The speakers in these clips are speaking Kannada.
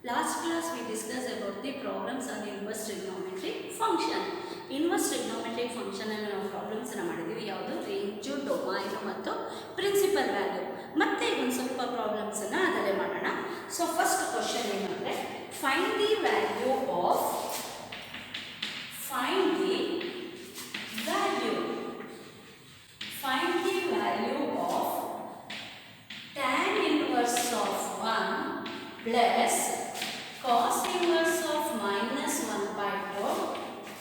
Last class we discussed about the problems on inverse trigonometric function. Inverse trigonometric function ಅನ್ನು ನಾವು ಪ್ರಾಬ್ಲಮ್ಸ್ ಅನ್ನು ಮಾಡಿದೀವಿ. ಯಾವುದು ರೇಂಜ್, ಡೊಮೈನ್ ಮತ್ತು ಪ್ರಿನ್ಸಿಪಲ್ ವ್ಯಾಲ್ಯೂ. ಮತ್ತೆ ಒಂದು ಸ್ವಲ್ಪ ಪ್ರಾಬ್ಲಮ್ಸ್ ಅನ್ನು ಅದಲ್ಲೇ ಮಾಡೋಣ. ಸೊ ಫಸ್ಟ್ ಕ್ವೆಶ್ಚನ್ ಏನಂದ್ರೆ find the value of find the value of tan inverse of 1 plus cos inverse of minus 1 by 2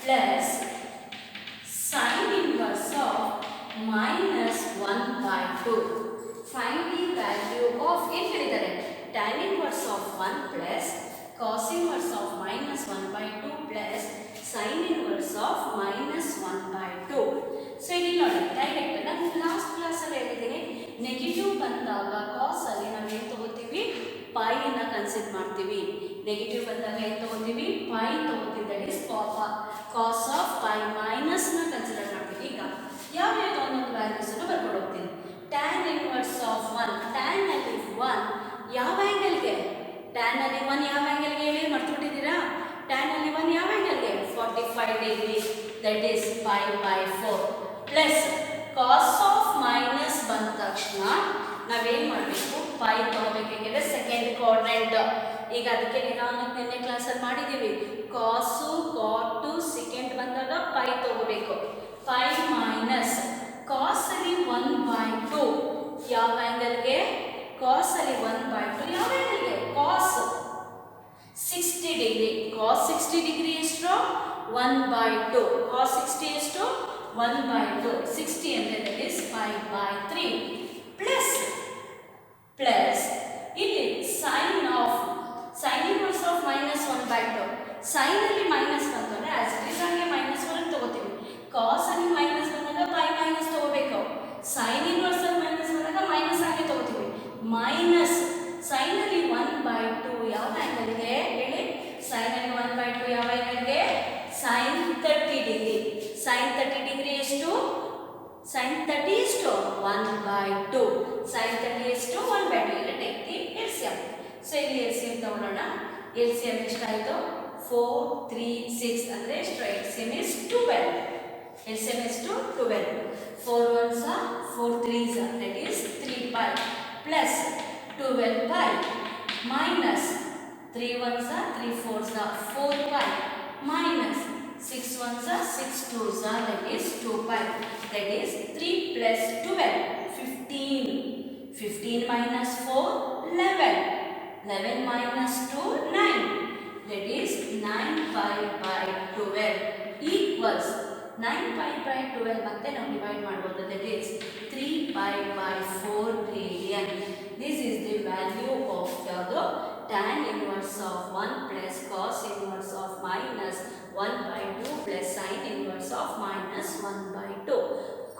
plus sin inverse of minus 1 by 2. Find the value of tan inverse of 1 plus cos inverse of minus 1 by 2 plus sin inverse of minus 1 by 2. So ಇಲ್ಲಿ ನೋಡಿ ಡೈರೆಕ್ಟ್ ನಾನು ಲಾಸ್ಟ್ ಕ್ಲಾಸಲ್ಲಿ ಹೇಳಿದ್ದೀನಿ, ನೆಗೆಟಿವ್ ಬಂದಾಗ ಕಾಸ್ ಅಲ್ಲಿ ನಾವು ಏನು ತಗೋತೀವಿ, ಪೈನ ಕನ್ಸಿಡರ್ ಮಾಡ್ತೀವಿ. ನೆಗೆಟಿವ್ ಬಂದಾಗ ಏನು ತಗೋತೀವಿ, ಪೈ ತಗೋತೀವಿ. That is cos of pi ಮೈನಸ್ನ ಕನ್ಸಿಡರ್ ಮಾಡ್ತೀವಿ. ಈಗ ಯಾವ ಒಂದೊಂದು ವ್ಯಾಲ್ಯೂಸನ್ನು ಬರ್ಕೊಂಡು ಹೋಗ್ತೀನಿ. ಟ್ಯಾನ್ ಇನ್ವರ್ಸ್ ಆಫ್ 1, ಟ್ಯಾನ್ ಅಲ್ಲಿ 1 ಯಾವ ಆ್ಯಂಗಲ್ಗೆ, ಟ್ಯಾನ್ ಅಲ್ಲಿ 1 ಯಾವ ಆ್ಯಂಗಲ್ಗೆ ಹೇಳಿ ಮರ್ತ್ಬಿಟ್ಟಿದ್ದೀರಾ? ಟ್ಯಾನ್ ಅಲ್ಲಿ 1 ಯಾವ ಆ್ಯಂಗಲ್ಗೆ, 45 degree, that is pi by 4 plus cos of minus ಬಂದ ತಕ್ಷಣ ನಾವೇನು ಮಾಡಬೇಕು, ಪೈ ತಗೋಬೇಕಂದ್ರೆ ಸೆಕೆಂಡ್ ಕ್ವಾಡ್ರೆಂಟ್. ಈಗ ಅದಕ್ಕೆ ನಾವು ನಿನ್ನೆ ಕ್ಲಾಸಲ್ಲಿ ಮಾಡಿದ್ದೀವಿ, ಕಾಸು ಕಾಟು ಸೆಕೆಂಡ್ ಬಂದಾಗ ಪೈ ತಗೋಬೇಕು. ಪೈ ಮೈನಸ್ ಕಾಸ್ ಅಲ್ಲಿ 1 ಬೈ 2 ಯಾವ ಆ್ಯಂಗಲ್ಗೆ, ಕಾಸ್ ಅಲ್ಲಿ 1 ಬೈ 2 ಯಾವ ಆ್ಯಂಗಲ್ಗೆ, ಕಾಸ್ 60 ಡಿಗ್ರಿ. ಕಾಸ್ 60 ಡಿಗ್ರಿ ಎಷ್ಟು, 1 ಬೈ 2. ಕಾಸ್ 60 ಎಷ್ಟು, 1 ಬೈ 2. 60 ಅಂದರೆ ದಟ್ ಈಸ್ 5 ಬೈ 3 ಪ್ಲಸ್ ಇಲ್ಲಿ sine inverse of minus 1 by 2. Sine ಅಲ್ಲಿ ಮೈನಸ್ ಬಂತಂದ್ರೆ ಆಸ್ ಇಟ್ ಈಸ್ ಹಂಗೆ ಮೈನಸ್ 1 ತಗೋತೀವಿ. ಕಾಸ್ ಅಲ್ಲಿ ಮೈನಸ್ ಬಂದಾಗ ಪೈ ಮೈನಸ್ ತಗೋಬೇಕು. ಸೈನ್ ಇನ್ವರ್ಸ್ ಅಲ್ಲಿ ಮೈನಸ್ ಬಂದಾಗ ಮೈನಸ್ ಆಗಿ ತಗೋತೀವಿ. ಮೈನಸ್ ಸೈನ್ ಅಲ್ಲಿ 1 ಬೈ 2 ಯಾವ ಆ್ಯಂಗಲ್ಗೆ ಹೇಳಿ, ಸೈನ್ ಅಲ್ಲಿ 1 ಬೈ 2 ಯಾವ ಆ್ಯಂಗಲ್ಗೆ, ಸೈನ್ 30 ಡಿಗ್ರಿ. ಸೈನ್ 30 ಡಿಗ್ರಿ ಎಷ್ಟು, ಸೈನ್ 30 ಎಷ್ಟು, 1 ಬೈ 2. ಸೈನ್ 30 ಎಷ್ಟು, 1 ಬೈ 2. ಇಲ್ಲಿ ಟೇಕ್ ದಿ ಎಲ್ಸಿಎಂ. ಸೊ ಇಲ್ಲಿ ಎಲ್ಸಿಎಂ ತಗೊಳ್ಳೋಣ. ಎಲ್ಸಿಎಂ ಎಷ್ಟಾಯಿತು, 4 3 6 ಅಂದರೆ ಎಷ್ಟು, ಎಲ್ಸಿಎಂ ಇಸ್ 12. ಎಲ್ಸಿಎಂ ಎಷ್ಟು, 12. 4 1s 4 3s that is 3 pi plus 12 pi minus 3 1s 3 4s 4 pi minus 6 1s 6 2s that is 2 pi, that is 3 plus 12 15. 15 minus 4 11. 11 minus 2 9, that is 9 pi by 12 equals 9 pi by 12 ಮತ್ತೆ ನಾವು ಡಿವೈಡ್ ಮಾಡಬಹುದು. that is 3 pi by 4 radian. This is the value of the tan inverse of 1 plus cos inverse of minus 1 by 2 plus sin inverse of minus 1 by 2.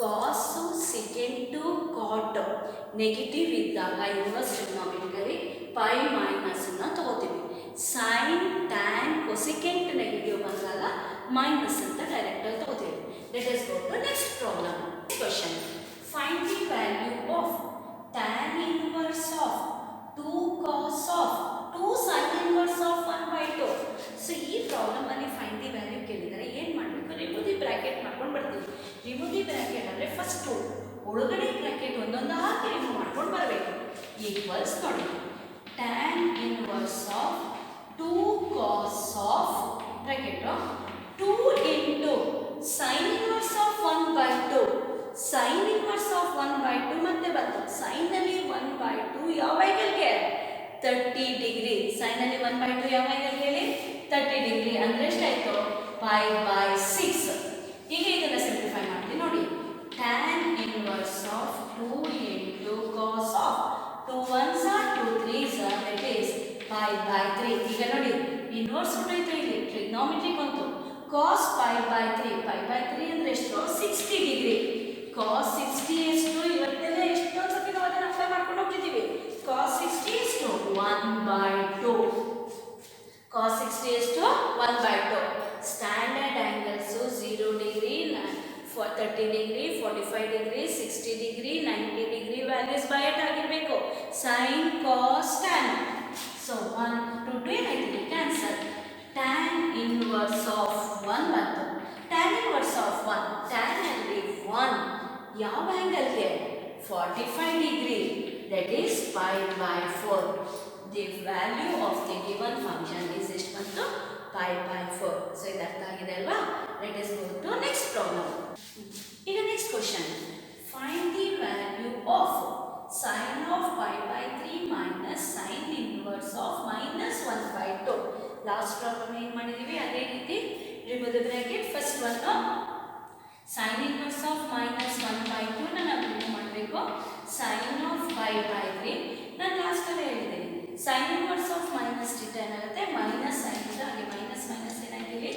cos secant to cot negative ಇದ್ದಾಗ ಇನ್ವರ್ಸ್ ಟ್ರಿಗೊನೋಮೆಟ್ರಿಕಲಿ ಪೈ ಮೈನಸ್ ಅನ್ನ ತಗೋತೀವಿ. ಸೈನ್ ಟ್ಯಾನ್ ಕೊಸೆಕೆಂಟ್ ನೆಗೆಟಿವ್ ಬಂದಾಗ ಮೈನಸ್ ಅಂತ ಡೈರೆಕ್ಟ್ ಆಗಿ ತಗೋತೀವಿ. Let us go to next problem. Question find the value of tan inverse of 2 cos of 2 sin inverse of 1 by 2. So ಈ ಪ್ರಾಬ್ಲಮ್ ಅಲ್ಲಿ ಫೈಂಡ್ ದಿ ವ್ಯಾಲ್ಯೂ ಕೇಳಿದರೆ ಏನು ಮಾಡಬೇಕು, ರಿಮೂವ್ ದಿ ಬ್ರಾಕೆಟ್ ಮಾಡ್ಕೊಂಡು ಬರ್ತೀವಿ. ರಿಮೂವ್ ದಿ ಬ್ರಾಕೆಟ್ ಅಂದರೆ ಫಸ್ಟು ಒಳಗಡೆ ಬ್ರಾಕೆಟ್ ಒಂದೊಂದು ಹಾಕಿ ರಿಮೂವ್ ಮಾಡ್ಕೊಂಡು ಬರಬೇಕು. ಈಕ್ವಲ್ಸ್ ನೋಡಿ, tan inverse of 2 cos of bracket 2 into sin inverse of 1 by 2. sin inverse of 1 by 2 ಮತ್ತೆ ಬಂತು. sin ಅಲ್ಲಿ 1 by 2 ಯಾವ ಆ್ಯಂಗಲ್ಗೆ, 30 ಡಿಗ್ರಿ. sin ಅಲ್ಲಿ 1 by 2 ಯಾವ ಆ್ಯಂಗಲ್ಗೆ ಹೇಳಿ, 30 ಡಿಗ್ರಿ. ಅಂದರೆ ಎಷ್ಟಾಯಿತು, ಪೈ ಬೈ 6. ಈಗ ಇದನ್ನು ಸಿಂಪ್ಲಿಫೈ ಮಾಡ್ತೀವಿ ನೋಡಿ. tan inverse of 2 into cos of 2 1s 2 3s that is pi by 3. ಈಗ ನೋಡಿ ಇನ್ವರ್ಸ್ ಹೊರಟೈತೆ, ಇಲ್ಲಿ ಟ್ರಿಗ್ನೋಮೆಟ್ರಿ ಬಂತು. cos pi by 3, pi by 3 ಅಂದರೆ ಎಷ್ಟು, 60 ಡಿಗ್ರಿ. cos 60 ಎಷ್ಟು, ಇವತ್ತೆಲ್ಲ ಎಷ್ಟೊಂದು ಸತಿ ನಾವು ಅದನ್ನು ಅಪ್ಲೈ ಮಾಡ್ಕೊಂಡು ಹೋಗ್ತಿದ್ದೀವಿ. cos 60 ಎಷ್ಟು, 1 by 2. cos 60 ಎಷ್ಟು, 1 by 2. Standard angles 0 degree, 30 degree, 45 degree, 60 degree, 90 degree values by heart ಆಗಿರಬೇಕು. ಸೈನ್ ಕಾಸ್ ಟ್ಯಾನ್. ಸೊ 1 2 2 ಏನಾಯ್ತು, ಯಾವ ಆ್ಯಂಗಲ್ಗೆ 45 degree that is pi by 4. The value of the given function is ಎಷ್ಟು ಬಂತು ಪೈ ಬೈ 4. ಸೊ ಇದು ಅರ್ಥ ಆಗಿದೆ ಅಲ್ವಾ? Let us go to next problem. ಈಗ next question, find the value of sin of pi by 3 minus sin inverse of minus 1 by 2. Last problem ಏನು ಮಾಡಿದ್ದೀವಿ ಅದೇ ರೀತಿ remove the bracket. First one sin inverse of minus 1 by 2 ನಾವು ರಿಮೂವ್ ಮಾಡಬೇಕು. sin of pi by 3 ನಾನು ಲಾಸ್ಟಲ್ಲಿ ಹೇಳಿದ್ದೀನಿ. sin inverse of minus theta ಏನಾಗುತ್ತೆ ಮೈನಸ್ sin theta, ಹಾಗೆ ಮೈನಸ್ ಮೈನಸ್ ಏನಾಗ್ತೀವಿ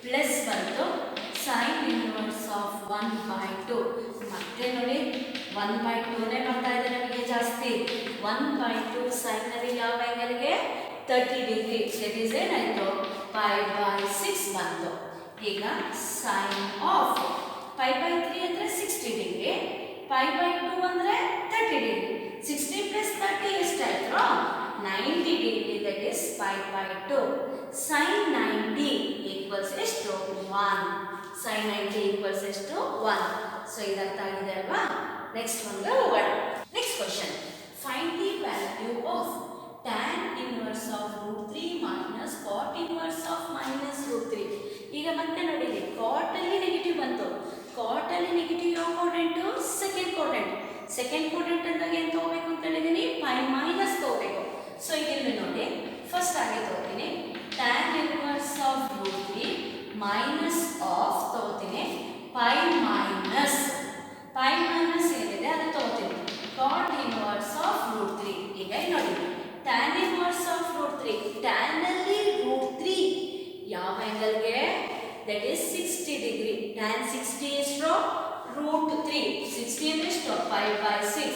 ಪ್ಲಸ್ ಬಂತು sin inverse of 1 by 2. ಮತ್ತೆ ನೋಡಿ 1 by 2ನೇ ಬರ್ತಾ ಇದೆ ನಮಗೆ ಜಾಸ್ತಿ. 1 by 2 ಸೈನಲ್ಲಿ ಯಾವ ಆ್ಯಂಗಲ್ಗೆ 30 ಡಿಗ್ರಿ, ದಟ್ ಈಸ್ ಏನಾಯಿತು ಪೈ ಬೈ 6 ಬಂತು. ಈಗ ಸೈನ್ ಆಫ್ ಪೈ ಬೈ 3 ಅಂದರೆ 60 ಡಿಗ್ರಿ, ಪೈ ಬೈ 2 ಅಂದರೆ 30 ಡಿಗ್ರಿ. 60 ಪ್ಲಸ್ 30 ಎಷ್ಟಾಯಿತು 90 degree, that is pi by 2. Sine 90 equals ಎಷ್ಟು 1. ಸೈನ್ 90 ಈಕ್ವಲ್ಸ್ ಎಷ್ಟು 1. ಸೊ ಇದು ಅರ್ಥ ಆಗಿದೆ ಅಲ್ವಾ? ನೆಕ್ಸ್ಟ್ ಒಂದು ಹೋಗೋಣ. Next question, find the value of tan inverse of √3 minus cot inverse of minus √3. ಈಗ ಮತ್ತೆ ನೋಡಿ cot ಅಲ್ಲಿ ನೆಗೆಟಿವ್ ಬಂತು. cot ಅಲ್ಲಿ ನೆಗೆಟಿವ್ ಯಾವ quadrant second quadrant. Second quadrant ಅಂದಾಗ ಏನು ತಗೋಬೇಕು ಅಂತ ಹೇಳಿದ್ದೀನಿ ಪೈ ಮೈನಸ್ ತಗೋಬೇಕು. ಸೊ ಇಲ್ಲಿ ನೋಡಿ ಫಸ್ಟ್ ಹಾಗೆ ತಗೋತೀನಿ tan inverse of √3 minus of ತಗೋತೀನಿ ಪೈ ಮೈನಸ್ ಏನಿದೆ ಅದು ತಗೋತೀನಿ cot ಇನ್ವರ್ಸ್ ಆಫ್ √3. ಈಗ ನೋಡಿ tan ಇನ್ವರ್ಸ್ ಆಫ್ √3, tan ಅಲ್ಲಿ √3 ಯಾವ ಆ್ಯಂಗಲ್ಗೆ ದಟ್ ಈಸ್ 60 ಡಿಗ್ರಿ. tan 60 ಎಷ್ಟು √3. 60 ಅಂದರೆ ಎಷ್ಟು pi by 6.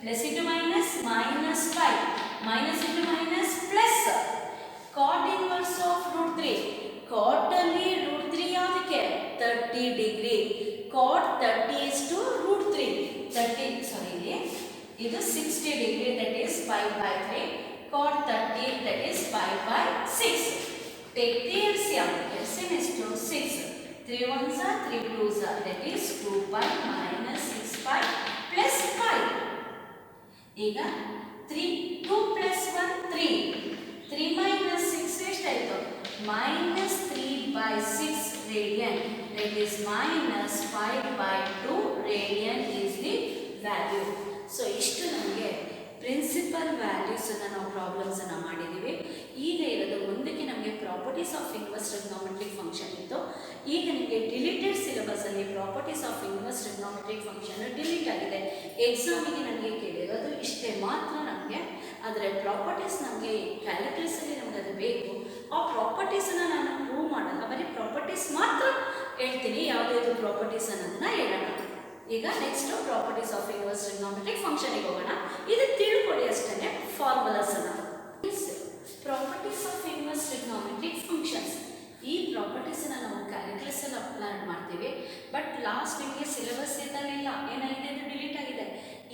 Plus into minus minus 5, minus into minus plus. cot inverse of √3, cot ಅಲ್ಲಿ √3 ಯಾವುದಕ್ಕೆ 30 degree. cot 30 is to √3. 30 sorry ಇದು 60 degree that is pi by 3. cot 30 that is pi by 6. Take the LCM. LCM is to 6. 3 ones are 3 twos are that is 2 pi minus 6 pi plus 5. ಈಗ 2 plus 1 3. 3 minus 6 ಎಷ್ಟಾಯಿತು minus 3 by 6 radian. That is minus 5 by 2 radian is the value. So ಇಷ್ಟು ನಮಗೆ ಪ್ರಿನ್ಸಿಪಲ್ ವ್ಯಾಲ್ಯೂಸನ್ನು ನಾವು ಪ್ರಾಬ್ಲಮ್ಸನ್ನು ಮಾಡಿದ್ದೀವಿ. ಈಗ ಇರೋದು ಒಂದಕ್ಕೆ ನಮಗೆ properties of inverse trigonometric function ಇತ್ತು. ಈಗ ನಿಮಗೆ ಡಿಲೀಟೆಡ್ ಸಿಲೆಬಸಲ್ಲಿ properties of inverse trigonometric function delete ಆಗಿದೆ. ಎಕ್ಸಾಮಿಗೆ ನನಗೆ ಕೇಳಿರೋದು ಇಷ್ಟೇ ಮಾತ್ರ ನಮಗೆ. ಆದರೆ ಪ್ರಾಪರ್ಟೀಸ್ ನಮಗೆ ಕ್ಯಾಲ್ಕುಲಸಲ್ಲಿ ನಮಗೆ ಅದು ಬೇಕು. ಆ ಪ್ರಾಪರ್ಟೀಸನ್ನು ನಾನು ಪ್ರೂವ್ ಮಾಡಲ್ಲ, ಬರೀ ಪ್ರಾಪರ್ಟೀಸ್ ಮಾತ್ರ ಹೇಳ್ತೀನಿ. ಯಾವುದಾದ್ರು ಪ್ರಾಪರ್ಟೀಸ್ ಅನ್ನೋದನ್ನ ಹೇಳೋಣ. ಈಗ next properties of inverse trigonometric ಫಂಕ್ಷನ್ಗೆ ಹೋಗೋಣ. ಇದು ತಿಳ್ಕೊಳ್ಳಿ ಅಷ್ಟೇ ಫಾರ್ಮುಲಾಸ್ ಅನ್ನ. Properties of inverse trigonometric functions, ಈ ಪ್ರಾಪರ್ಟೀಸನ್ನು ನಾವು ಕ್ಯಾಲ್ಕುಲಸಲ್ಲಿ ಅಪ್ಲೈ ಮಾಡ್ತೀವಿ. ಬಟ್ ಲಾಸ್ಟ್ ನಿಮಗೆ ಸಿಲೆಬಸ್ ಇರಲಿಲ್ಲ, ಏನಾಗಿದೆ ಅದು ಡಿಲೀಟ್ ಆಗಿದೆ.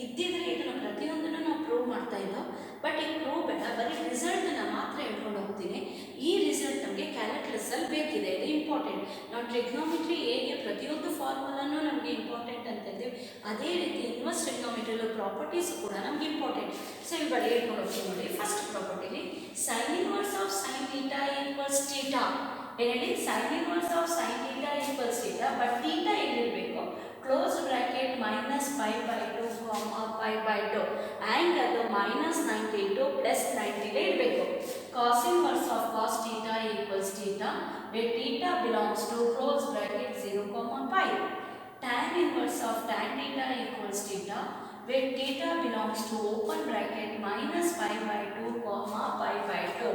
ಇದ್ದಿದ್ರೆ ಇದನ್ನು ಪ್ರತಿಯೊಂದನ್ನು ನಾವು ಪ್ರೂವ್ ಮಾಡ್ತಾ ಇದ್ದೋ. ಬಟ್ ಈ ಪ್ರೂವ್ ಬೇಡ, ಬರೀ ರಿಸಲ್ಟನ್ನು ಮಾತ್ರ ಹೇಳ್ಕೊಂಡು ಹೋಗ್ತೀನಿ. ಈ ರಿಸಲ್ಟ್ ನಮಗೆ ಕ್ಯಾಲ್ಕುಲಸಲ್ಲಿ ಬೇಕಿದೆ, ಇದು ಇಂಪಾರ್ಟೆಂಟ್. ನಾವು ಟ್ರಿಗ್ನೋಮೆಟ್ರಿ ಹೇಗೆ ಪ್ರತಿಯೊಂದು ಫಾರ್ಮುಲಾನು ನಮಗೆ ಇಂಪಾರ್ಟೆಂಟ್ ಅಂತ ಇದ್ದೀವಿ, ಅದೇ ರೀತಿ ಇನ್ವರ್ಸ್ ಟ್ರಿಗ್ನೋಮೆಟ್ರಿಯಲ್ಲೂ ಪ್ರಾಪರ್ಟೀಸ್ ಕೂಡ ನಮಗೆ ಇಂಪಾರ್ಟೆಂಟ್. ಸೊ ಇಲ್ಲಿ ಬರೀ ಹೇಳ್ಕೊಂಡು ಹೋಗ್ತೀವಿ ನೋಡಿ. ಫಸ್ಟ್ ಪ್ರಾಪರ್ಟಿಲಿ sine inverse of sine theta equals theta. ಏನೇಳಿ sine inverse of sine theta equals theta. But theta ಎಲ್ಲಿರಬೇಕು close bracket minus pi by 2 pi by 2 angle minus 92 plus 90 ಇರಬೇಕು. Cos inverse of cos theta equals theta where theta belongs to close bracket 0, pi. Tan inverse of tan theta equals theta where theta belongs to open bracket minus pi by 2, pi by 2.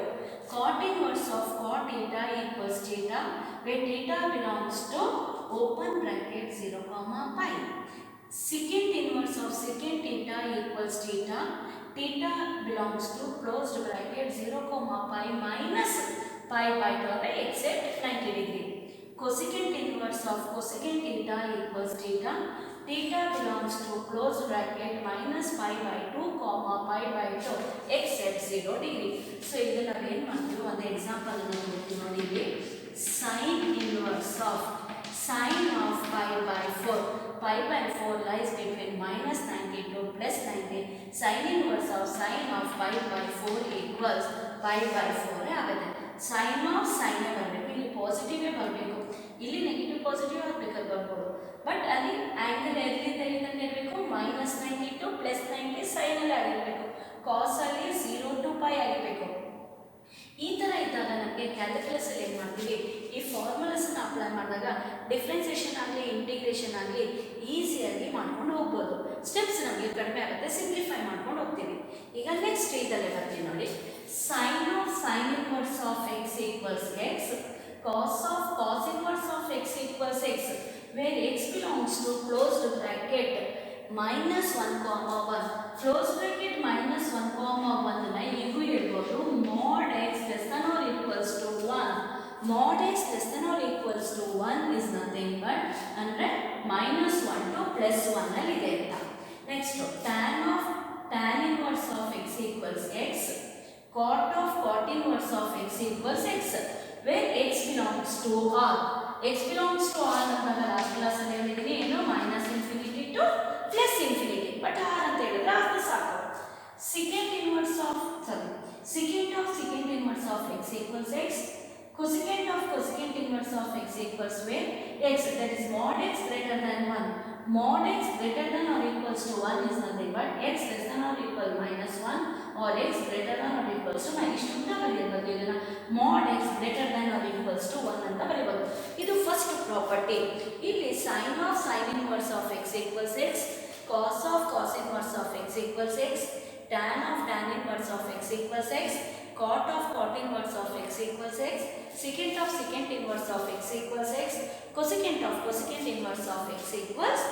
Cot inverse of cot theta equals theta where theta belongs to open bracket 0, pi. Secant inverse of secant theta equals theta. Theta belongs to closed bracket 0, pi minus pi by 2 except 90 degree. Cosecant inverse of cosecant theta equals theta. Theta belongs to closed bracket minus pi by 2, pi by 2 except 0 degree. So ಇದು ನಾವು ಏನು ಮಾಡ್ತೀವಿ ಒಂದು ಎಕ್ಸಾಂಪಲ್ ಅನ್ನು ನೋಡಿದ್ವಿ. Sin inverse of sin of pi by 4. pi by 4 lies between minus 92 plus 90. Sin inverse of sin of pi by 4 equals pi by 4 ಆಗುತ್ತೆ. sin of sin ಬರಬೇಕು, ಇಲ್ಲಿ ಪಾಸಿಟಿವ್ ಬರಬೇಕು, ಇಲ್ಲಿ ನೆಗೆಟಿವ್ ಪಾಸಿಟಿವ್ ಆಗಬೇಕಾದ್ರೆ ಬರ್ಬೋದು. ಬಟ್ ಅಲ್ಲಿ ಆಂಗಲ್ ಎಲ್ಲಿಂದ ಎಲ್ಲಿಂದ ಇರಬೇಕು, ಮೈನಸ್ 92 ಪ್ಲಸ್ 90 ಸೈನ್ ಅಲ್ಲಿ ಆಗಿರಬೇಕು, ಕಾಸ್ ಅಲ್ಲಿ 0 to pi ಆಗಿರಬೇಕು. ಈ ಥರ ಇದ್ದಾಗ ನಮಗೆ ಕ್ಯಾಲ್ಕುಲಸ್ ಅಲ್ಲಿ ಏನು ಮಾಡ್ತೀವಿ, ಈ ಫಾರ್ಮುಲಾಸನ್ನು ಅಪ್ಲೈ ಮಾಡಿದಾಗ ಡಿಫ್ರೆನ್ಸಿಯೇಷನ್ ಆಗಲಿ ಇಂಟಿಗ್ರೇಷನ್ ಆಗಲಿ ಈಸಿಯಾಗಿ ಮಾಡ್ಕೊಂಡು ಹೋಗ್ಬೋದು. ಸ್ಟೆಪ್ಸ್ ನಮಗೆ ಕಡಿಮೆ ಆಗುತ್ತೆ, ಸಿಂಪ್ಲಿಫೈ ಮಾಡ್ಕೊಂಡು ಹೋಗ್ತೀವಿ. ಈಗ ನೆಕ್ಸ್ಟ್ ಇದಲ್ಲೇ ಬರ್ತೀವಿ ನೋಡಿ. Sine of sine inverse of x equals x, cos of cos inverse of x equals x, where x belongs to closed bracket minus 1 comma 1, close bracket minus 1 comma 1 ನ ಇವು ಹೇಳ್ಬೋದು mod x less than or equals to 1. mod x less than or equals to 1 is nothing but ಅಂದ್ರೆ minus 1 to plus 1 ಅಲ್ಲಿ ಇದೆ ಅಂತ. Next tan inverse of x equals x, cot of cot inverse of x equals x, where x belongs to r. x belongs to r ಅಂತ ಲಾಸ್ಟ್ ಕ್ಲಾಸ್ ಅಲ್ಲಿ ಹೇಳಿದೀನಿ, ಏನು minus infinity to plus infinity, but r ಅಂತ ಹೇಳಿದ್ರೆ ಅರ್ಥ ಸಾಕು. secant inverse of x equals x, cosecant of cosecant inverse of x equals where x, that is mod x greater than 1. mod x greater than or equals to 1 is nothing but x less than or equal minus 1 or x greater than or equals to minus 2 ಅಂತ ಬರೆಯಬಹುದು. ಇದನ್ನ mod x greater than or equals to 1 ಅಂತ ಬರೆಯಬಹುದು. ಇದು ಫಸ್ಟ್ ಪ್ರಾಪರ್ಟಿ. ಇಲ್ಲಿ sin of sin inverse of x equals x, cos of cos inverse of x equals x, tan of tan inverse of x equals x, cot of cot inverse of x equals x, secant of secant inverse of x equals x, cosecant of cosecant inverse of x equals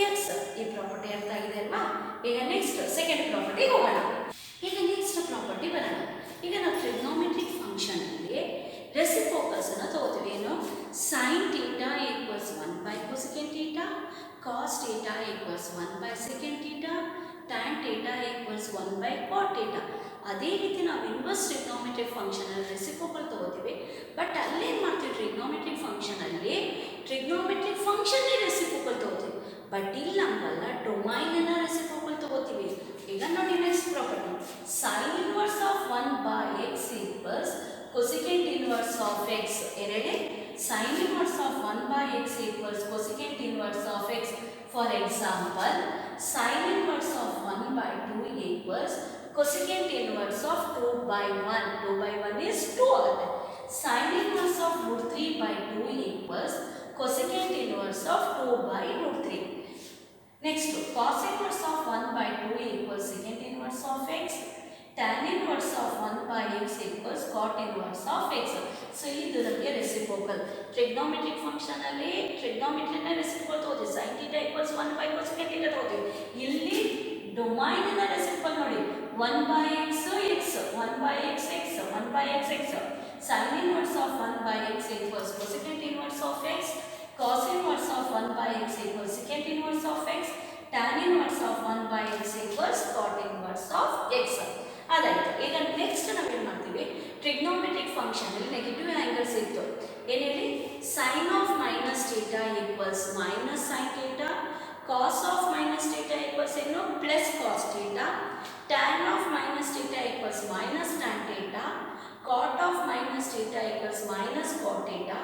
x. ಈ ಪ್ರಾಪರ್ಟಿ ಅರ್ಥ ಆಗಿದೆ ಅಲ್ವಾ? ಈಗ ನೆಕ್ಸ್ಟ್ ಸೆಕೆಂಡ್ ಪ್ರಾಪರ್ಟಿ ಹೋಗೋಣ. ಈಗ ನೆಕ್ಸ್ಟ್ ಪ್ರಾಪರ್ಟಿ ಬರೋಣ. ಈಗ ನಾವು ಟ್ರಿಗ್ನೋಮೆಟ್ರಿಕ್ ಫಂಕ್ಷನ್ ಅಲ್ಲಿ ರೆಸಿಪ್ರೋಕಲ್ಸ್ ಅನ್ನು ತಗೋತೀವಿ. ಏನು, sin theta equals 1 by cosecant theta, cos theta equals 1 by secant theta, tan theta equals 1 by cot theta. ಅದೇ ರೀತಿ ನಾವು ಇನ್ವರ್ಸ್ ಟ್ರಿಗ್ನೋಮೆಟ್ರಿಕ್ ಫಂಕ್ಷನ್ ಅಲ್ಲಿ ರೆಸಿಪ್ರೋಕಲ್ ತಗೋತೀವಿ. ಬಟ್ ಅಲ್ಲೇನು ಮಾಡ್ತೀವಿ, ಟ್ರಿಗ್ನೋಮೆಟ್ರಿಕ್ ಫಂಕ್ಷನ್ ಅಲ್ಲಿ ಟ್ರಿಗ್ನೋಮೆಟ್ರಿಕ್ ಫಂಕ್ಷನ್ ರೆಸಿಪ್ರೋಕಲ್ ತಗೋತೀವಿ. ಬಟ್ ಇಲ್ಲ ಹಂಗಲ್ಲ, ಡೊಮೈನ್ ಅನ್ನ ರೆಸಿಪ್ರೋಕಲ್ ತಗೋತೀವಿ. ಈಗ ನೋಡಿ next property, sin inverse of 1 by x equals cosecant inverse of x. ಎರಡೇ sin inverse of 1 by x equals cosecant inverse of x. For example, sin inverse of 1 by 2 equals cosecant inverse of 2 by 1. 2 by 1 is 2 ಆಗುತ್ತೆ. sin inverse of root 3 by 2 equals cosecant inverse of 2 by root 3. Next, cos inverse of 1 by 2 equals secant inverse of x. tan inverse of 1 by x equals cot inverse of x. So ಇದು ನಮಗೆ ರೆಸಿಪ್ರೋಕಲ್. ಟ್ರಿಗ್ನೋಮೆಟ್ರಿಕ್ ಫಂಕ್ಷನ್ ಅಲ್ಲಿ ಟ್ರಿಗ್ನೋಮೆಟ್ರಿನ ರೆಸಿಪ್ರೋಕಲ್ ತಗೋತೀವಿ. sin theta equals 1 by cosecant theta ತಗೋತೀವಿ. ಇಲ್ಲಿ ಡೊಮೈನ್ ನ ರೆಸಿಪ್ರೋಕಲ್ ನೋಡಿ, 1 by x x, 1 by x x, 1 by x x. sin inverse of 1 by x equals cosecant inverse of x, cos inverse of 1 by x equals secant inverse of x, tan inverse of 1 by x equals cot inverse of x. ಅದಾಯ್ತು. ಈಗ ನೆಕ್ಸ್ಟ್ ನಾವೇನು ಮಾಡ್ತೀವಿ, ಟ್ರಿಗ್ನೋಮೆಟ್ರಿಕ್ ಫಂಕ್ಷನ್ ಅಲ್ಲಿ ನೆಗೆಟಿವ್ ಆಂಗಲ್ಸ್ ಇತ್ತು. ಏನೇಳಿ, sine of minus theta equals minus sine theta, cos of minus theta equals ಏನು plus cos theta, tan of minus theta equals minus tan theta, cot of minus theta equals minus cot theta,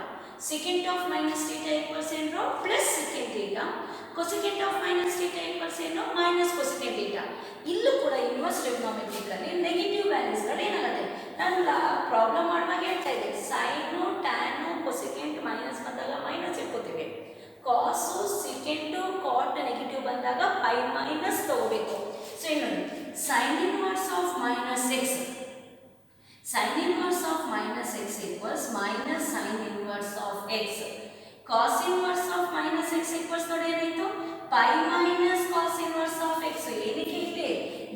secant of minus theta equals ಏನು plus secant theta, cosecant of minus theta equals ಏನು ಮೈನಸ್ cosecant theta. ಇಲ್ಲೂ ಕೂಡ ಇನ್ವರ್ಸ್ ಟ್ರಿಗ್ನೋಮೆಟ್ರಿಕ್ ಅಲ್ಲಿ ನೆಗೆಟಿವ್ ವ್ಯಾಲ್ಯೂಸ್ ಗಳು ಏನಾಗುತ್ತೆ, ನಾನು ಪ್ರಾಬ್ಲಮ್ ಮಾಡುವಾಗ ಹೇಳ್ತಾ ಇದ್ದೆ, ಸೈನು ಟ್ಯಾನು ಕೊಸೆಕೆಂಟ್ ಮೈನಸ್ ಬಂದಾಗ ಮೈನಸ್ ಇಟ್ಕೋತೀವಿ, ಕಾಸು ಸೆಕೆಂಡು ಕಾಟ್ ನೆಗೆಟಿವ್ ಬಂದಾಗ ಪೈ ಮೈನಸ್ ತಗೋಬೇಕು. ಸೊ ಏನು ನೋಡಿ, sine inverse of minus X, sin inverse of minus x equals minus sin inverse of x. cos inverse of minus x equals ನೋಡಿ ಏನಾಯಿತು, pi minus cos inverse of x. ಏನಕ್ಕೆ ಇದೆ,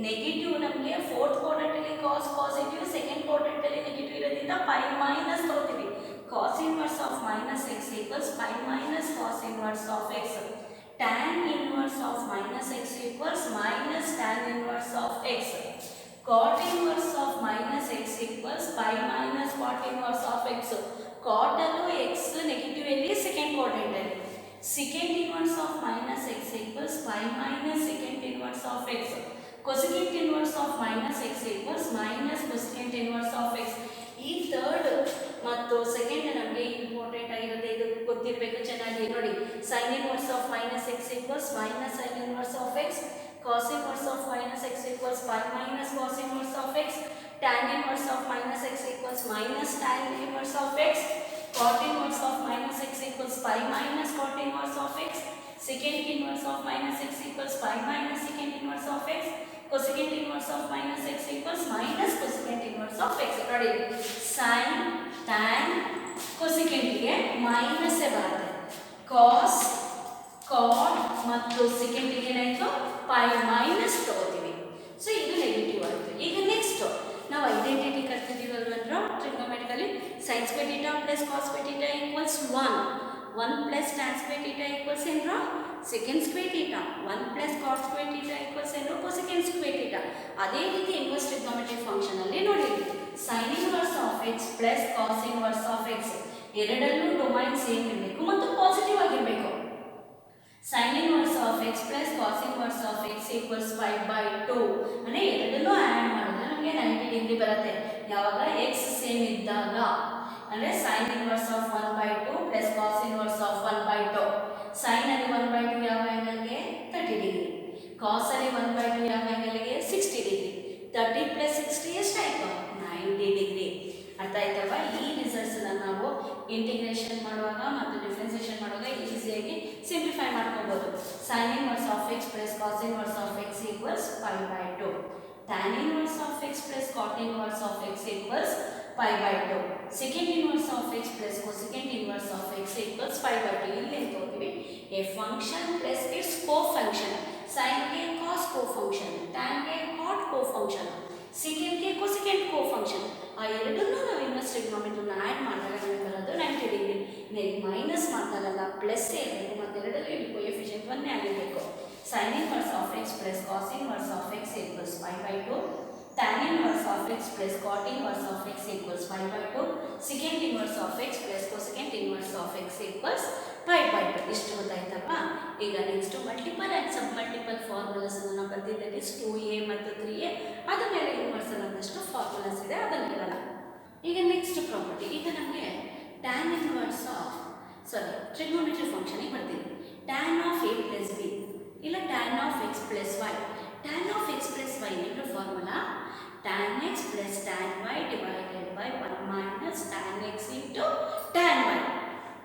ನೆಗೆಟಿವ್ ನಮಗೆ ಫೋರ್ತ್ ಕ್ವಾಡ್ರೆಂಟ್ ಅಲ್ಲಿ cos ಪಾಸಿಟಿವ್, ಸೆಕೆಂಡ್ ಕ್ವಾಡ್ರೆಂಟ್ ಅಲ್ಲಿ ನೆಗೆಟಿವ್ ಇರೋದ್ರಿಂದ pi ಮೈನಸ್ ತಗೋತೀವಿ. cos inverse of minus x equals pi minus cos inverse of x. tan inverse of minus x equals minus tan inverse of x. cot inverse of minus x equals pi minus cot inverse of x. cot ಅಲ್ಲೂ x ನೆಗೆಟಿವ್ ಅಲ್ಲಿ ಸೆಕೆಂಡ್ ಕ್ವಾಡ್ರೆಂಟ್ ಅಲ್ಲಿ, secant inverse of minus x equals pi minus secant inverse of x. Cosecant inverse of minus x equals minus cosecant inverse of x. ಈ ಥರ್ಡ್ ಮತ್ತು ಸೆಕೆಂಡ್ ನಮಗೆ ಇಂಪಾರ್ಟೆಂಟ್ ಆಗಿರುತ್ತೆ, ಇದು ಗೊತ್ತಿರಬೇಕು ಚೆನ್ನಾಗಿ ನೋಡಿ. Sine inverse of minus x equals minus sine inverse of x, cos inverse of minus x equals pi minus cos inverse of x, tan inverse of minus x equals minus tan inverse of x, cot inverse of minus x equals pi minus cot inverse of x, secant inverse of minus x equals pi minus secant inverse of x, cosecant inverse of minus x equals minus cosecant inverse of x. ನೋಡಿ sin tan cosecant ಗೆ ಮೈನಸ್ ಬರುತ್ತೆ, cos cot ಮತ್ತು secant ಗೆ ಏನಾಯ್ತು pi ಮೈನಸ್ ತಗೋತೀವಿ. ಸೊ ಇದು ನೆಗೆಟಿವ್ ಆಯಿತು. ಈಗ ನೆಕ್ಸ್ಟ್ ನಾವು identity ಕಲ್ತಿದ್ದೀವಲ್ವಲ್ಲ ಟ್ರಿಗ್ನೋಮೆಟ್ರಿಕಲಿ, sin square theta plus cos square theta equals 1 plus tan square theta equals ಏನೋ secant square theta, 1 plus cos square theta equals ಏನೋ cosecant square theta. ಅದೇ ರೀತಿ ಇನ್ವರ್ಸ್ ಟ್ರಿಗ್ನೋಮೆಟ್ರಿ ಫಂಕ್ಷನ್ ಅಲ್ಲಿ ನೋಡಿದ್ವಿ, sin inverse of x plus cos inverse of x ಎರಡಲ್ಲೂ ಡೊಮೈನ್ ಸೇಮ್ ಇರಬೇಕು ಮತ್ತು ಪಾಸಿಟಿವ್ ಆಗಿರಬೇಕು. sin inverse of x plus cos inverse of x equals 5/2 ಅಂದ್ರೆ ಎರಡನ್ನೂ ಆಡ್ ಮಾಡಿದ್ರೆ ನಮಗೆ 90 ಡಿಗ್ರಿ ಬರುತ್ತೆ. ಯಾವಾಗ x ಸೇಮ್ ಇದ್ದಾಗ ಅಂದ್ರೆ sin inverse of 1/2 plus cos inverse of 1/2. sin ಅಲ್ಲಿ 1/2 ಯಾವ ಆಂಗಲ್ಗೆ 30 ಡಿಗ್ರಿ, cos ಅಲ್ಲಿ 1/2 ಯಾವ ಆಂಗಲ್ಗೆ 60 ಡಿಗ್ರಿ, 30 plus 60 ಎಷ್ಟಾಯ್ತು 90 ಡಿಗ್ರಿ. ಅರ್ಥ ಆಯ್ತಲ್ವಾ? ಈ ರಿಸಲ್ಟ್ಸ್ ನಾವು ಇಂಟಿಗ್ರೇಷನ್ ಮಾಡುವಾಗ ಮತ್ತು ಡಿಫ್ರೆನ್ಸಿಯೇಷನ್ ಮಾಡುವಾಗ ಈಸಿಯಾಗಿ ಸಿಂಪ್ಲಿಫೈ ಮಾಡ್ಕೋಬಹುದು. sin inverse of x plus cos inverse of x equals 5/2, tan inverse of x plus cot inverse of x equals 5/2, secant inverse of x plus cosecant inverse of x equals 5/2. ಇಲ್ಲಿ ಏನು ತಗೋತೀವಿ, a function plus its co-function, sin ಗೆ cos co-function, tan ಗೆ cot co-function, secant ಗೆ cosecant co-function. ಆ ಎರಡನ್ನೂ ನಾವು ಇನ್ವರ್ಸ್ ಟ್ರಿಗ್ನೋಮೆಟ್ರಿನ ಆ್ಯಡ್ ಮಾಡಿದಾಗ ನಮಗೆ ಬರೋದು 90 ಡಿಗ್ರಿ. ಮೈನಸ್ ಮಾಡಿದಾಗಲ್ಲ ಪ್ಲಸ್ ಇರಬೇಕು ಮತ್ತು ಎರಡಲ್ಲೂ ಇಲ್ಲಿ ಕೊಎಫಿಷಿಯಂಟ್ ಒಂದೇ ಆಗಿರಬೇಕು. sin inverse of x plus cos inverse of x equals 5/2, tan inverse of x plus cot inverse of x equals 5/2, secant inverse of x plus cosecant inverse of x equals 5/2. ಇಷ್ಟು ಗೊತ್ತಾಯ್ತಲ್ವಾ? ಈಗ next multiple and sub multiple formulas ಅನ್ನು ಬರ್ತಿದ್ದೇವೆ, 2a ಮತ್ತು 3a. ಅದ ಮೇಲೆ ಇನ್ವರ್ಸ್ ಅನ್ನೋದಷ್ಟು ಫಾರ್ಮುಲಾಸ್ ಇದೆ, ಅದನ್ನು ಹೇಳೋಣ. ಈಗ ನೆಕ್ಸ್ಟ್ ಪ್ರಾಪರ್ಟಿ, ಈಗ ನಮಗೆ tan ಇನ್ವರ್ಸ್ ಆಫ್ ಟ್ರಿಗ್ನೋಮೆಟ್ರಿ ಫಂಕ್ಷನಿಗೆ ಬರ್ತೀವಿ. tan of a plus b ಇಲ್ಲ tan of x plus y. tan of x plus y ಏನು formula, tan x plus tan y divided by 1 minus tan x into tan y.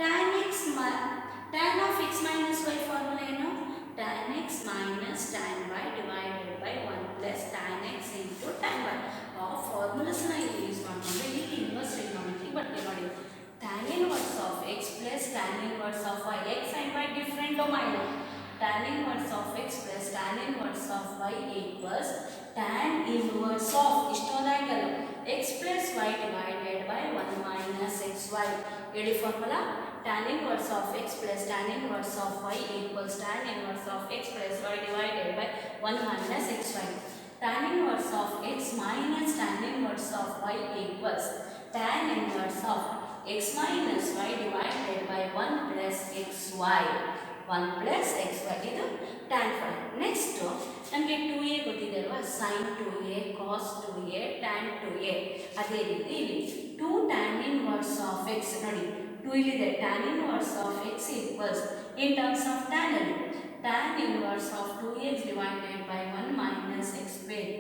tan of x minus y formula ಏನು, tan x minus tan y divided by 1 plus tan x into tan y. ಆ ಫಾರ್ಮುಲಾಸ್ನ ಇಲ್ಲಿ ಯೂಸ್ ಮಾಡಿಕೊಂಡು ಇಲ್ಲಿ ಇನ್ವರ್ಸ್ ಟ್ರಿಗ್ನೋಮೆಟ್ರಿ ಬರ್ತೀವಿ ನೋಡಿ. tan inverse of x plus tan inverse of y, x and y different domain. tan inverse of x plus tan inverse of y equals tan inverse of ಇಷ್ಟೊಂದು angle x plus y divided by 1 minus xy. ಹೇಳಿ formula, tan inverse of x plus tan inverse of y equals tan inverse of x plus y divided by 1 minus xy. tan inverse of x minus tan inverse of y equals tan inverse of x minus y divided by 1 plus xy. 1 plus xy ಇದು tan phi. ನೆಕ್ಸ್ಟ್ ನಮಗೆ 2a ಗೊತ್ತಿದೆ ಅಲ್ವಾ, sin 2a, cos 2a, tan 2a. ಅದೇ ರೀತಿ ಇಲ್ಲಿ 2 tan inverse of x ನೋಡಿ, 2 ಇಲ್ಲಿದೆ, tan inverse of x equals in terms of tan ಅಲ್ಲಿ tan inverse of 2x divided by 1 minus x square.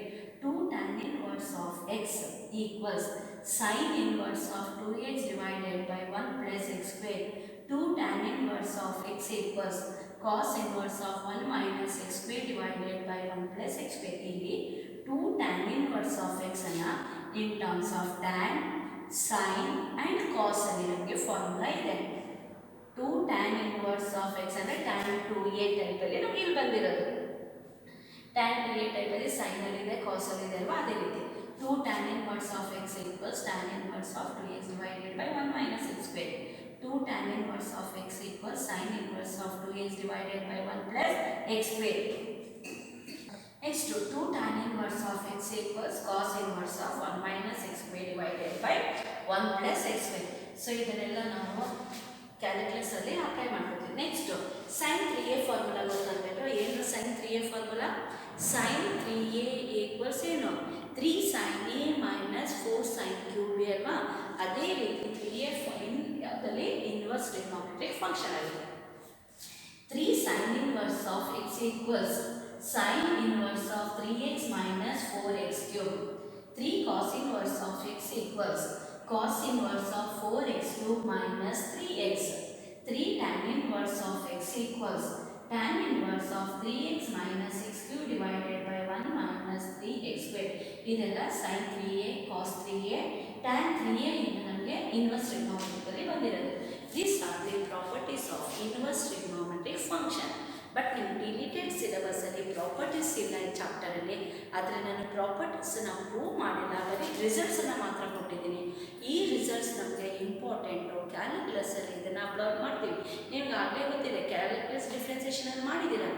2 tan inverse of x equals sin inverse of 2x divided by 1 plus x square. 2 tan inverse of x equals cos inverse of 1 minus x square divided by 1 plus x square. ಇಲ್ಲಿ 2 tan inverse of x ಅನ್ನ in terms of tan, sin and cos ಅಲ್ಲಿ ನಮಗೆ ಫಾರ್ಮುಲಾ ಇದೆ. 2 tan inverse of x ಅಂದರೆ tan 2a ಟೈಪ್ ಅಲ್ಲಿ ನಮಗೆ ಇಲ್ಲಿ ಬಂದಿರೋದು. tan 2a ಟೈಪ್ ಅಲ್ಲಿ sin ಅಲ್ಲಿ ಇದೆ, cos ಅಲ್ಲಿ ಇದೆ ಅಲ್ವಾ, ಅದೇ ರೀತಿ 2 tan inverse of x equals tan inverse of 2x divided by 1 minus x square. 2 tan inverse of x equals sin inverse of 2x divided by 1 plus x square. Next 2 tan inverse of x equals cos inverse of 1 minus x square divided by 1 plus x square. So ಇದನ್ನೆಲ್ಲ ನಾವು ಕ್ಯಾಲ್ಕುಲಸ್ ಅಲ್ಲಿ ಅಪ್ಲೈ ಮಾಡ್ಕೊತೀವಿ. ನೆಕ್ಸ್ಟ್ sin 3a ಫಾರ್ಮುಲಾ ಗೊತ್ತಾಗಬೇಕು. ಏನು sin 3a formula? sin 3a equals ಏನು 3 sin a minus 4 sin cube ಅಲ್ವಾ. ಅದೇ ರೀತಿ 3a ಫೈನ್ ಯಾವುದಲ್ಲಿ ಇನ್ವರ್ಸ್ ಟ್ರಿಗ್ನೋಮೆಟ್ರಿಕ್ ಫಂಕ್ಷನ್ ಆಗಿದೆ. 3 sin inverse of x equals sin inverse of 3x minus 4x cube. 3 cos inverse of x equals cos inverse of 4x cube minus 3x. 3 tan inverse of x equals tan inverse of 3x minus x cube divided by 1 minus 3x square. ಇದೆಲ್ಲ sin 3a cos 3a tan 3a ಇಂದ ನಮಗೆ ಇನ್ವರ್ಸ್ ಟ್ರಿಗ್ನೋಮೆಟ್ರಿಕಲ್ಲಿ ಬಂದಿರೋದು. These are the properties of inverse trigonometric function. But ನಿಮ್ಮ ಡಿಲೀಟೆಡ್ ಸಿಲೆಬಸ್ಸಲ್ಲಿ ಪ್ರಾಪರ್ಟೀಸ್ ಇಲ್ಲ ಈ ಚಾಪ್ಟರಲ್ಲಿ. ಆದರೆ ನಾನು ಪ್ರಾಪರ್ಟೀಸನ್ನು ಪ್ರೂವ್ ಮಾಡಿಲ್ಲ, ಬರೀ ರಿಸಲ್ಟ್ಸನ್ನು ಮಾತ್ರ ಕೊಟ್ಟಿದ್ದೀನಿ. ಈ ರಿಸಲ್ಟ್ಸ್ ನಮಗೆ ಇಂಪಾರ್ಟೆಂಟು. ಕ್ಯಾಲ್ಕುಲಸಲ್ಲಿ ಇದನ್ನು ಅಪ್ಲೋಡ್ ಮಾಡ್ತೀವಿ. ನಿಮ್ಗೆ ಆಗಲೇ ಗೊತ್ತಿದೆ, ಕ್ಯಾಲ್ಕುಲಸ್ ಡಿಫ್ರೆನ್ಸಿಯೇಷನಲ್ಲಿ ಮಾಡಿದ್ದೀರಾ,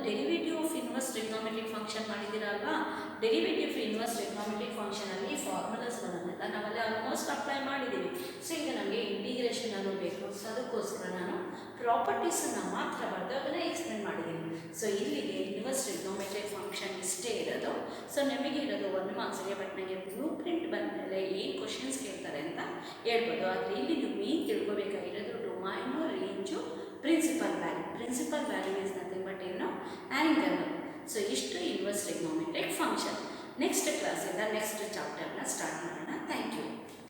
derivative of inverse trigonometric function ಮಾಡಿದ್ದೀರಾ ಅಲ್ವಾ. ಡೆರಿವೇಟಿವ್ ಆಫ್ ಇನ್ವರ್ಸ್ ಟ್ರಿಗ್ನೋಮೆಟ್ರಿಕ್ ಫಂಕ್ಷನಲ್ಲಿ ಫಾರ್ಮುಲಾಸ್ಗಳನ್ನೆಲ್ಲ ನಾವೆಲ್ಲ ಆಲ್ಮೋಸ್ಟ್ ಅಪ್ಲೈ ಮಾಡಿದ್ದೀವಿ. ಸೊ ಈಗ ನಮಗೆ ಇಂಟಿಗ್ರೇಷನ್ ಅನ್ನೋ ಬೇಕು. ಸೊ ಅದಕ್ಕೋಸ್ಕರ ನಾನು ಪ್ರಾಪರ್ಟೀಸನ್ನು ಮಾತ್ರ ಬರೆದು ಅದನ್ನು ಎಕ್ಸ್ಪ್ಲೇನ್ ಮಾಡಿದ್ದೀನಿ. ಸೊ ಇಲ್ಲಿಗೆ ಇನ್ವರ್ಸ್ ಟ್ರಿಗ್ನೋಮೆಟ್ರಿಕ್ ಫಂಕ್ಷನ್ ಇಷ್ಟೇ ಇರೋದು. ಸೊ ನಿಮಗೆ ಇರೋದು 1 ಮಾರ್ಕ್ಸ್ಗೆ. ಬಟ್ ನನಗೆ ಬ್ಲೂ ಪ್ರಿಂಟ್ ಬಂದಮೇಲೆ ಏನು ಕ್ವಶನ್ಸ್ ಕೇಳ್ತಾರೆ ಅಂತ ಹೇಳ್ಬೋದು. ಆದರೆ ಇಲ್ಲಿ ನೀವು ಮೇನ್ ತಿಳ್ಕೊಬೇಕಾಗಿರೋದು domain, range, principal value is nothing but ಏನು ಆ್ಯಂಗಲ್. ಸೊ ಇಷ್ಟು ಇನ್ವರ್ಸ್ ಟ್ರಿಗ್ನೋಮೆಟ್ರಿಕ್ ಫಂಕ್ಷನ್. ನೆಕ್ಸ್ಟ್ ಕ್ಲಾಸಿಂದ ನೆಕ್ಸ್ಟ್ ಚಾಪ್ಟರ್ನ ಸ್ಟಾರ್ಟ್ ಮಾಡೋಣ. Thank you.